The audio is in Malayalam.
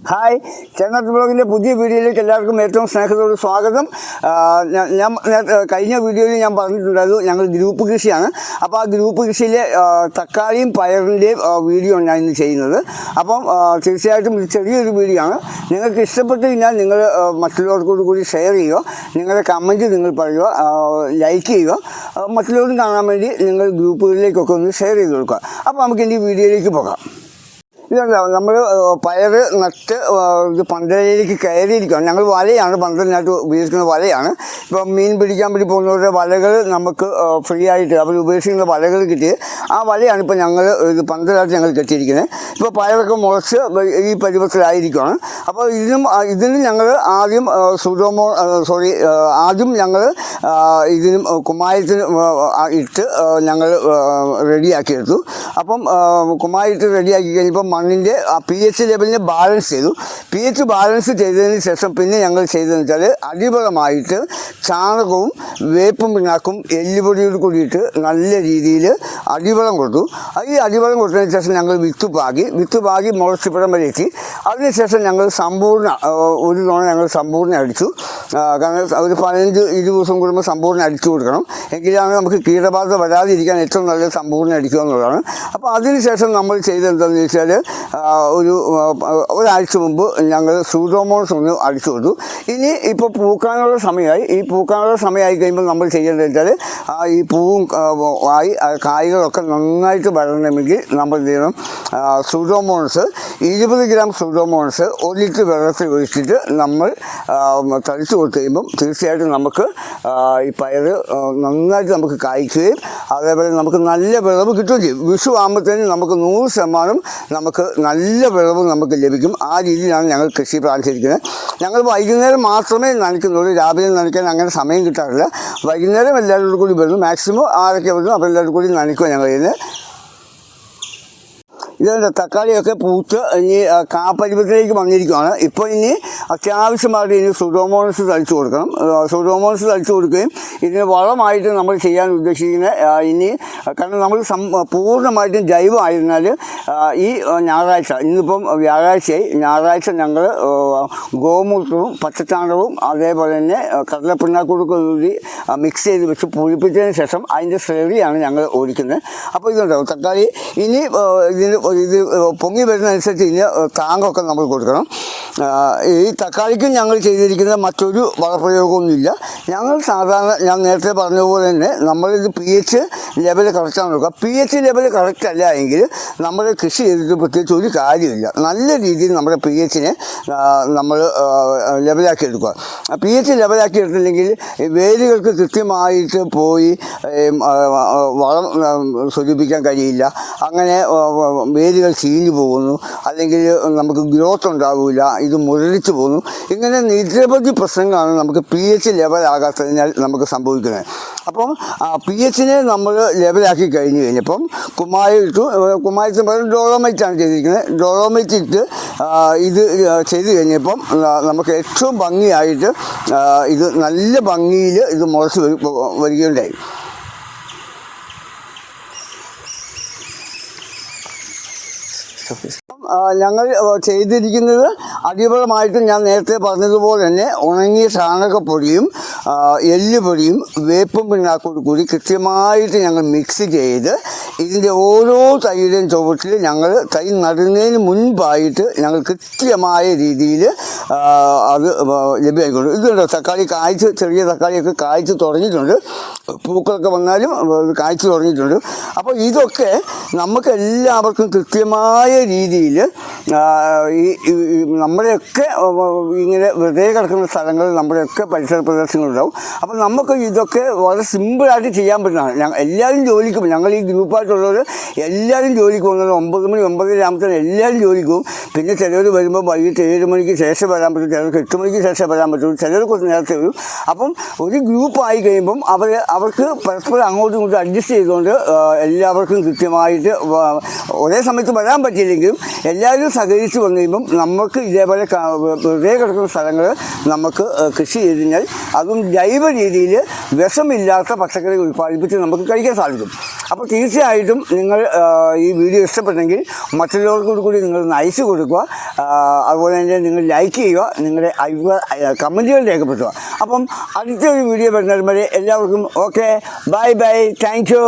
ഹായ്, ചെങ്ങത്ത് ബ്ലോഗിൻ്റെ പുതിയ വീഡിയോയിലേക്ക് എല്ലാവർക്കും ഏറ്റവും സ്നേഹത്തോട് സ്വാഗതം. ഞാൻ കഴിഞ്ഞ വീഡിയോയിൽ ഞാൻ പറഞ്ഞിട്ടുണ്ടായിരുന്നു ഞങ്ങൾ ഗ്രൂപ്പ് കൃഷിയാണ്. അപ്പോൾ ആ ഗ്രൂപ്പ് കൃഷിയിലെ തക്കാളിയും പയറിൻ്റെയും വീഡിയോ ആണ് ഞാൻ ഇന്ന് ചെയ്യുന്നത്. അപ്പം തീർച്ചയായിട്ടും ഇത് ചെറിയൊരു വീഡിയോ ആണ്. നിങ്ങൾക്ക് ഇഷ്ടപ്പെട്ട് കഴിഞ്ഞാൽ നിങ്ങൾ മറ്റുള്ളവർക്കോട് കൂടി ഷെയർ ചെയ്യുക, നിങ്ങളുടെ കമൻറ്റ് നിങ്ങൾ പറയുക, ലൈക്ക് ചെയ്യുക, മറ്റുള്ളവരും കാണാൻ വേണ്ടി നിങ്ങൾ ഗ്രൂപ്പുകളിലേക്കൊക്കെ ഒന്ന് ഷെയർ ചെയ്ത് കൊടുക്കുക. അപ്പോൾ നമുക്ക് ഇനി വീഡിയോയിലേക്ക് പോകാം. ഇതല്ല, നമ്മൾ പയർ നട്ട് ഇത് പന്തലിലേക്ക് കയറിയിരിക്കുകയാണ്. ഞങ്ങൾ വലയാണ് പന്തലിനായിട്ട് ഉപയോഗിക്കുന്ന വലയാണ്. ഇപ്പം മീൻ പിടിക്കാൻ വേണ്ടി പോകുന്നവരുടെ വലകൾ നമുക്ക് ഫ്രീ ആയിട്ട് അവർ ഉപയോഗിക്കുന്ന വലകൾ കിട്ടി. ആ വലയാണ് ഇപ്പോൾ ഞങ്ങൾ ഇത് പന്തലായിട്ട് ഞങ്ങൾ കെട്ടിയിരിക്കുന്നത്. ഇപ്പോൾ പയറൊക്കെ മുളച്ച് ഈ പരുവത്തിലായിരിക്കുകയാണ്. അപ്പോൾ ഇതിനും ഞങ്ങൾ ആദ്യം ആദ്യം ഞങ്ങൾ ഇതിനും കുമ്മായത്തിന് ഇട്ട് ഞങ്ങൾ റെഡിയാക്കിയെടുത്തു. അപ്പം കുമ്മായിട്ട് റെഡിയാക്കി കഴിഞ്ഞപ്പോൾ മണ്ണിൻ്റെ pH ലെവലിനെ ബാലൻസ് ചെയ്തു. pH ബാലൻസ് ചെയ്തതിന് ശേഷം പിന്നെ ഞങ്ങൾ ചെയ്തതെന്ന് വെച്ചാൽ അടിവളമായിട്ട് ചാണകവും വേപ്പും പിണ്ണാക്കും എല്ലുപൊടിയോട് കൂടിയിട്ട് നല്ല രീതിയിൽ അടിവളം കൊടുത്തു. ഈ അടിവളം കൊടുത്തതിന് ശേഷം ഞങ്ങൾ വിത്ത് പാകി മുളച്ചിപ്പടം വരെ എത്തി. അതിനുശേഷം ഞങ്ങൾ ഒരു തവണ ഞങ്ങൾ സമ്പൂർണ്ണ അടിച്ചു. കാരണം ഒരു 15-20 ദിവസം കൂടുമ്പോൾ സമ്പൂർണ്ണ അടിച്ചു കൊടുക്കണം. എങ്കിലാണ് നമുക്ക് കീടബാധ വരാതിരിക്കാൻ ഏറ്റവും നല്ലത് സമ്പൂർണ്ണ അടിക്കുക എന്നുള്ളതാണ്. അപ്പോൾ അതിനുശേഷം നമ്മൾ ചെയ്തെന്താണെന്ന് ചോദിച്ചാൽ ഒരാഴ്ച മുമ്പ് ഞങ്ങൾ സൂഡോമോണസ് ഒന്ന് അടിച്ചു കൊടുത്തു. ഇനി ഇപ്പോൾ പൂക്കാനുള്ള സമയമായി. ഈ പൂക്കാനുള്ള സമയമായി കഴിയുമ്പോൾ നമ്മൾ ചെയ്യേണ്ടത് വെച്ചാൽ ഈ പൂവും കായ്കളൊക്കെ നന്നായിട്ട് വരണമെങ്കിൽ നമ്മൾ എന്ത് ചെയ്യണം, സൂഡോമോണസ് 20 ഗ്രാം സൂഡോമോണസ് 1 ലിറ്റർ വെള്ളത്തിൽ ഒഴിച്ചിട്ട് നമ്മൾ തളിച്ചു കൊടുത്തു കഴിയുമ്പം തീർച്ചയായിട്ടും നമുക്ക് ഈ പയർ നന്നായിട്ട് നമുക്ക് കായ്ക്കുകയും അതേപോലെ നമുക്ക് നല്ല വിളവ് കിട്ടുകയും ചെയ്യും. വിഷു ആകുമ്പോഴത്തേനും നമുക്ക് 100% നമുക്ക് നല്ല വിളവ് നമുക്ക് ലഭിക്കും. ആ രീതിയിലാണ് ഞങ്ങൾ കൃഷി പ്രാർത്ഥിച്ചിരിക്കുന്നത്. ഞങ്ങൾ വൈകുന്നേരം മാത്രമേ നനയ്ക്കുന്നുള്ളൂ. രാവിലെ നനയ്ക്കാൻ അങ്ങനെ സമയം കിട്ടാറില്ല. വൈകുന്നേരം എല്ലാവരോടും കൂടി വരുന്നു. മാക്സിമം ആരൊക്കെ വരുന്നു അപ്പോൾ എല്ലാവരും കൂടി നനയ്ക്കുക ഞങ്ങൾ ഇതിന്. ഇതെന്താ, തക്കാളിയൊക്കെ പൂത്ത് ഇനി കാപ്പരുവത്തിലേക്ക് വന്നിരിക്കുകയാണ്. ഇപ്പോൾ ഇനി അത്യാവശ്യമായിട്ട് ഇനി സൂഡോമോണസ് തളിച്ചു കൊടുക്കണം. സൂഡോമോണസ് തളിച്ചു കൊടുക്കുകയും ഇതിന് വളമായിട്ട് നമ്മൾ ചെയ്യാൻ ഉദ്ദേശിക്കുന്ന ഇനി, കാരണം നമ്മൾ പൂർണ്ണമായിട്ടും ജൈവമായിരുന്നാൽ ഈ ഞായറാഴ്ച, ഇന്നിപ്പം വ്യാഴാഴ്ചയായി, ഞായറാഴ്ച ഞങ്ങൾ ഗോമൂത്രവും പച്ചച്ചാണകവും അതേപോലെ തന്നെ കടലപ്പിണ്ണാക്കൂടി മിക്സ് ചെയ്ത് വെച്ച് പുളിപ്പിച്ചതിന് ശേഷം അതിൻ്റെ സ്ലറിയാണ് ഞങ്ങൾ ഒഴിക്കുന്നത്. അപ്പോൾ ഇതുണ്ടാവും തക്കാളി. ഇനി ഇത് പൊങ്ങി വരുന്നതനുസരിച്ച് ഇനി താങ്ങൊക്കെ നമ്മൾ കൊടുക്കണം. ഈ തക്കാളിക്കും ഞങ്ങൾ ചെയ്തിരിക്കുന്ന മറ്റൊരു വളപ്രയോഗമൊന്നുമില്ല. ഞങ്ങൾ സാധാരണ ഞാൻ നേരത്തെ പറഞ്ഞതുപോലെ തന്നെ നമ്മളിത് pH ലെവൽ കറക്റ്റാണ് നോക്കുക. pH ലെവൽ കറക്റ്റ് അല്ല എങ്കിൽ നമ്മൾ കൃഷി ചെയ്തിട്ട് പ്രത്യേകിച്ച് ഒരു കാര്യമില്ല. നല്ല രീതിയിൽ നമ്മുടെ pH-നെ നമ്മൾ ലെവലാക്കി എടുക്കുക. pH ലെവലാക്കി എടുത്തില്ലെങ്കിൽ വേരുകൾക്ക് കൃത്യമായിട്ട് പോയി വളം സ്വരൂപിക്കാൻ കഴിയില്ല. അങ്ങനെ വേരുകൾ ചീഞ്ഞു പോകുന്നു, അല്ലെങ്കിൽ നമുക്ക് ഗ്രോത്ത് ഉണ്ടാവില്ല, ഇത് മുരടിച്ചു പോകുന്നു. ഇങ്ങനെ നിരവധി പ്രശ്നങ്ങളാണ് നമുക്ക് pH ലെവലാകാത്തതിനാൽ നമുക്ക് സംഭവിക്കുന്നത്. അപ്പം pH-നെ നമ്മൾ ലെവലാക്കി കഴിഞ്ഞപ്പം കുമ്മായത്തിന് പകരം ഡോളോമൈറ്റാണ് ചെയ്തിരിക്കുന്നത്. ഡോളോമൈറ്റ് ഇട്ട് ഇത് ചെയ്ത് കഴിഞ്ഞപ്പം നമുക്ക് ഏറ്റവും ഭംഗിയായിട്ട് ഇത് നല്ല ഭംഗിയിൽ ഇത് മുളച്ച് വരികയുണ്ടായി. ഞങ്ങൾ ചെയ്തിരിക്കുന്നത് അടിവളമായിട്ട് ഞാൻ നേരത്തെ പറഞ്ഞതുപോലെ തന്നെ ഉണങ്ങിയ ചാണകപ്പൊടിയും എല്ലുപൊടിയും വേപ്പും പിണ്ണാക്കോട് കൂടി കൃത്യമായിട്ട് ഞങ്ങൾ മിക്സ് ചെയ്ത് ഇതിൻ്റെ ഓരോ തൈയുടെയും ചുവട്ടിൽ ഞങ്ങൾ തൈ നടുന്നതിന് മുൻപായിട്ട് ഞങ്ങൾ കൃത്യമായ രീതിയിൽ അത് ലഭ്യമായിക്കൊണ്ട്. ഇതുണ്ടോ, തക്കാളി ചെറിയ തക്കാളിയൊക്കെ കായ്ച്ച് തുടങ്ങിയിട്ടുണ്ട്. പൂക്കളൊക്കെ വന്നാലും കായ്ച്ച് തുടങ്ങിയിട്ടുണ്ട്. അപ്പോൾ ഇതൊക്കെ നമുക്ക് എല്ലാവർക്കും കൃത്യമായ രീതിയിൽ ഈ നമ്മുടെയൊക്കെ ഇങ്ങനെ വെറുതെ കിടക്കുന്ന സ്ഥലങ്ങളിൽ നമ്മുടെയൊക്കെ പരിസര പ്രദേശങ്ങളുണ്ടാവും. അപ്പോൾ നമുക്ക് ഇതൊക്കെ വളരെ സിമ്പിളായിട്ട് ചെയ്യാൻ പറ്റുന്നതാണ്. എല്ലാവരും ജോലിക്ക് പോകും. ഞങ്ങൾ ഈ ഗ്രൂപ്പായിട്ടുള്ളവർ എല്ലാവരും ജോലിക്ക് പോകുന്നത് 9 മണി 9:30 ആകുമ്പോഴത്തേനും എല്ലാവരും ജോലിക്ക് പോകും. പിന്നെ ചിലർ വരുമ്പോൾ വൈകിട്ട് 7 മണിക്ക് ശേഷം വരാൻ പറ്റും, ചിലർക്ക് 8 മണിക്ക് ശേഷം വരാൻ പറ്റും, ചിലർ കുറച്ച് നേരത്തെ വരും. അപ്പം ഒരു ഗ്രൂപ്പായി കഴിയുമ്പം അവർക്ക് പരസ്പരം അങ്ങോട്ടും ഇങ്ങോട്ടും അഡ്ജസ്റ്റ് ചെയ്തുകൊണ്ട് എല്ലാവർക്കും കൃത്യമായിട്ട് ഒരേ സമയത്ത് വരാൻ പറ്റിയില്ലെങ്കിലും എല്ലാവരും സഹകരിച്ച് വന്നു കഴിയുമ്പം നമുക്ക് ഇതേപോലെ വെറുതെ കിടക്കുന്ന സ്ഥലങ്ങൾ നമുക്ക് കൃഷി ചെയ്ത് കഴിഞ്ഞാൽ അതും ജൈവ രീതിയിൽ വിഷമില്ലാത്ത പച്ചക്കറി ഉൽപ്പാദിപ്പിച്ച് നമുക്ക് കഴിക്കാൻ സാധിക്കും. അപ്പോൾ തീർച്ചയായിട്ടും നിങ്ങൾ ഈ വീഡിയോ ഇഷ്ടപ്പെട്ടെങ്കിൽ മറ്റുള്ളവർക്കൂടി കൂടി നിങ്ങൾ അയച്ചു കൊടുക്കുക. അതുപോലെ തന്നെ നിങ്ങൾ ലൈക്ക് ചെയ്യുക, നിങ്ങളുടെ കമൻറ്റുകൾ രേഖപ്പെടുത്തുക. അപ്പം അടുത്തൊരു വീഡിയോ വരുന്നവരെ എല്ലാവർക്കും okay, bye bye, thank you.